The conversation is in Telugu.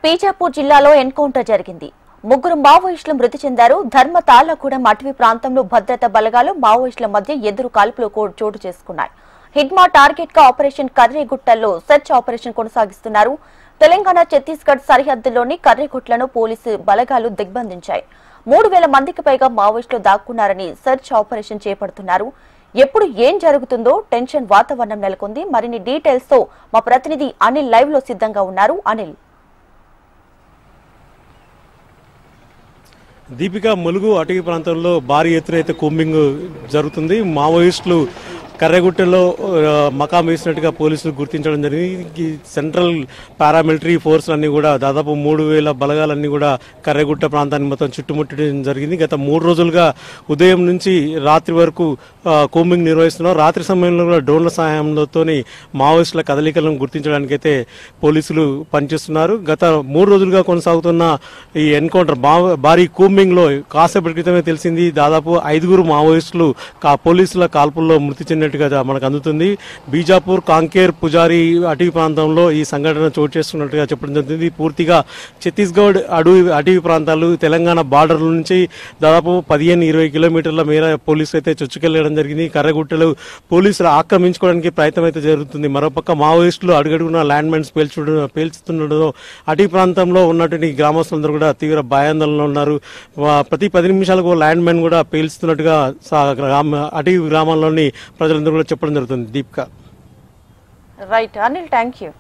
బీజాపూర్ జిల్లాలో ఎన్కౌంటర్ జరిగింది. ముగ్గురు మావోయిస్టులు మృతి చెందారు. ధర్మతాళ్లగూడెం అటవీ ప్రాంతంలో భద్రతా బలగాలు మావోయిస్టుల మధ్య ఎదురు కాల్పులు చోటు చేసుకున్నాయి. హిడ్మా టార్గెట్ గా ఆపరేషన్ కర్రీగుట్టల్లో సెర్చ్ ఆపరేషన్ కొనసాగిస్తున్నారు. తెలంగాణ ఛత్తీస్గఢ్ సరిహద్దుల్లోని కర్రీగుట్లను పోలీసు బలగాలు దిగ్బంధించాయి. 3000 మందికి పైగా మావోయిస్టులు దాక్కున్నారని సెర్చ్ ఆపరేషన్ చేపడుతున్నారు. ఎప్పుడు ఏం జరుగుతుందో టెన్షన్ వాతావరణం నెలకొంది. మరిన్ని డీటెయిల్స్ తో మా ప్రతినిధి అనిల్ లైవ్ లో సిద్ధంగా ఉన్నారు. అనిల్, దీపిక, ములుగు అటవీ ప్రాంతంలో భారీ ఎత్తున అయితే కూంబింగ్ జరుగుతుంది. మావోయిస్టులు కర్రెగుట్టలో మకాం వేసినట్టుగా పోలీసులు గుర్తించడం జరిగింది. సెంట్రల్ పారామిలిటరీ ఫోర్స్ అన్ని కూడా దాదాపు 3000 బలగాలన్నీ కూడా కర్రెగుట్ట ప్రాంతాన్ని మొత్తం చుట్టుముట్టడం జరిగింది. గత 3 రోజులుగా ఉదయం నుంచి రాత్రి వరకు కూంబింగ్ నిర్వహిస్తున్నారు. రాత్రి సమయంలో కూడా డ్రోన్ల సహాయంతోని మావోయిస్టుల కదలికలను గుర్తించడానికైతే పోలీసులు పనిచేస్తున్నారు. గత 3 రోజులుగా కొనసాగుతున్న ఈ ఎన్కౌంటర్ భారీ కూంబింగ్ లో కాసేపటి క్రితమే తెలిసింది దాదాపు 5 మావోయిస్టులు పోలీసుల కాల్పుల్లో మృతి చెందినట్టుగా మనకు అందుతుంది. బీజాపూర్, కాంకేర్, పుజారి అటవీ ప్రాంతంలో ఈ సంఘటన చోటు చేస్తున్నట్టుగా చెప్పడం జరుగుతుంది. పూర్తిగా ఛత్తీస్గఢ్ అటవీ ప్రాంతాలు, తెలంగాణ బార్డర్ నుంచి దాదాపు 15-20 కిలోమీటర్ల మేర పోలీసులు అయితే చొచ్చుకెళ్లడం జరిగింది. కర్రగుట్టలు పోలీసులు ఆక్రమించుకోవడానికి ప్రయత్నం అయితే జరుగుతుంది. మరోపక్క మావోయిస్టులు అడుగడుగున ల్యాండ్ మైన్స్ పేల్చుతుండడంతో అటవీ ప్రాంతంలో ఉన్నటువంటి గ్రామస్తులందరూ కూడా తీవ్ర భయాందోళనలో ఉన్నారు. ప్రతి 10 నిమిషాలకు ల్యాండ్ మైన్ కూడా పేల్చుతున్నట్టుగా అటవీ గ్రామాల్లోని ప్రజలందరూ కూడా చెప్పడం జరుగుతుంది. Deepika. Right Anil, thank you.